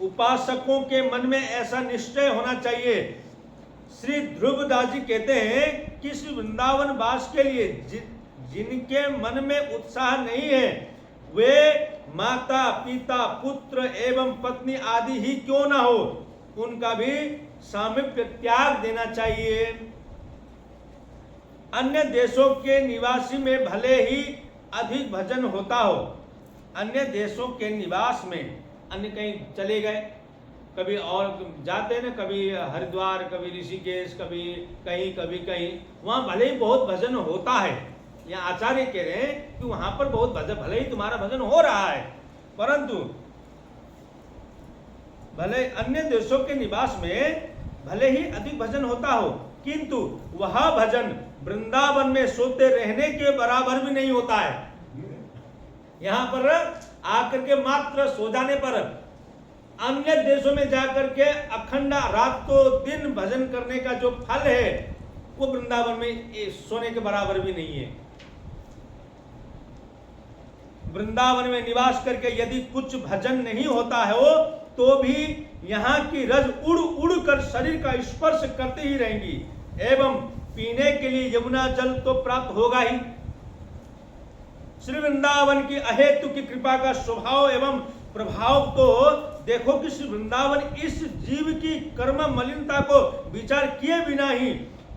उपासकों के मन में ऐसा निश्चय होना चाहिए। श्री ध्रुवदास जी कहते हैं कि श्री वृंदावन वास के लिए जिनके मन में उत्साह नहीं है वे माता पिता पुत्र एवं पत्नी आदि ही क्यों ना हो, उनका भी सामीप्य त्याग देना चाहिए। अन्य देशों के निवासी में भले ही अधिक भजन होता हो, अन्य देशों के निवास में अन्य कहीं चले गए, कभी और जाते हैं ना, कभी हरिद्वार, कभी ऋषिकेश, कभी कहीं वहाँ भले ही बहुत भजन होता है। यहाँ आचार्य कह रहे हैं कि वहाँ पर बहुत भजन, भले ही तुम्हारा भजन हो रहा है, परंतु भले अन्य देशों के निवास में भले ही अधिक भजन होता हो, किंतु वह भजन वृंदावन में सोते रहने के बराबर भी नहीं होता है। यहाँ पर आकर के मात्र सो जाने पर अन्य देशों में जाकर के अखंड रातों दिन भजन करने का जो फल है वो वृंदावन में सोने के बराबर भी नहीं है। वृंदावन में निवास करके यदि कुछ भजन नहीं होता है वो तो भी यहाँ की रज उड़ उड़ कर शरीर का स्पर्श करती ही रहेंगी एवं पीने के लिए यमुना जल तो प्राप्त होगा ही। श्री वृंदावन की अहेतु की कृपा का स्वभाव एवं प्रभाव तो देखो कि श्री वृंदावन इस जीव की कर्म मलिनता को विचार किए बिना ही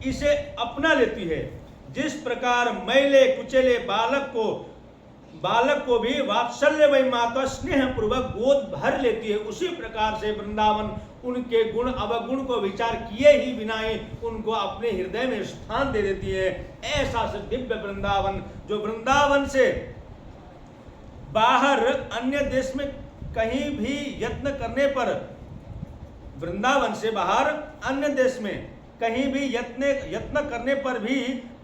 इसे अपना लेती है। जिस प्रकार मैले कुचेले बालक को बालक को भी वात्सल्य वही माता स्नेह पूर्वक गोद भर लेती है, उसी प्रकार से वृंदावन उनके गुण अवगुण को विचार किए ही बिना ही उनको अपने हृदय में स्थान दे देती है। ऐसा दिव्य वृंदावन जो वृंदावन से बाहर अन्य देश में कहीं भी यत्न करने पर, वृंदावन से बाहर अन्य देश में कहीं भी यत्न करने पर भी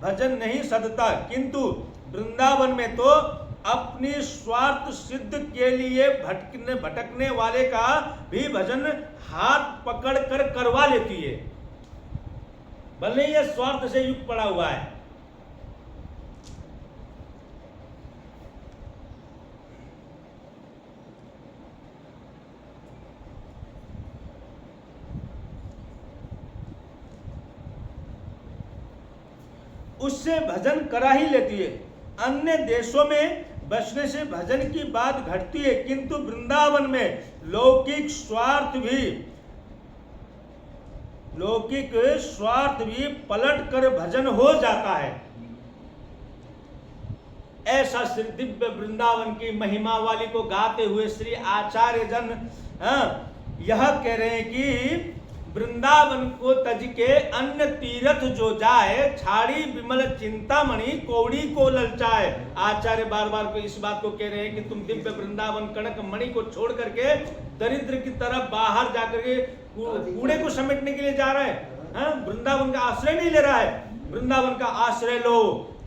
भजन नहीं सधता, किंतु वृंदावन में तो अपनी स्वार्थ सिद्ध के लिए भटकने वाले का भी भजन हाथ पकड़ कर करवा लेती है, भले ही यह स्वार्थ से युक्त पड़ा हुआ है। उससे भजन करा ही लेती है। अन्य देशों में बसने से भजन की बात घटती है, किंतु वृंदावन में लौकिक स्वार्थ भी पलट कर भजन हो जाता है। ऐसा श्री दिव्य वृंदावन की महिमा वाली को गाते हुए श्री आचार्य जन यह कह रहे हैं कि वृंदावन को तज के अन्य तीर्थ जो जाए, छाड़ी विमल चिंतामणि कौड़ी को ललचाए। आचार्य बार बार को इस बात को कह रहे हैं कि तुम दिव्य वृंदावन कनक मणि को छोड़ करके दरिद्र की तरफ बाहर जाकर के कूड़े को समेटने के लिए जा रहा है। वृंदावन का आश्रय नहीं ले रहा है, वृंदावन का आश्रय लो,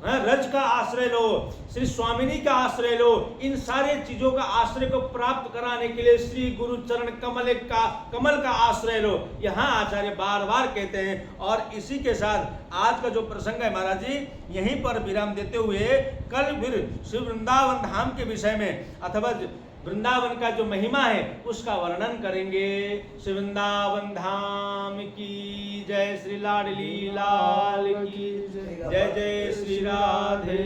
रज का आश्रय लो, श्री स्वामिनी का आश्रय लो। इन सारे चीजों का आश्रय को प्राप्त कराने के लिए श्री गुरु चरण कमल का आश्रय लो, यहाँ आचार्य बार बार कहते हैं। और इसी के साथ आज का जो प्रसंग है महाराज जी, यहीं पर विराम देते हुए कल फिर श्री वृंदावन धाम के विषय में अथवा वृंदावन का जो महिमा है उसका वर्णन करेंगे। श्री वृंदावन धाम की जय, श्री लाडली लाल की जय, जय श्री राधे।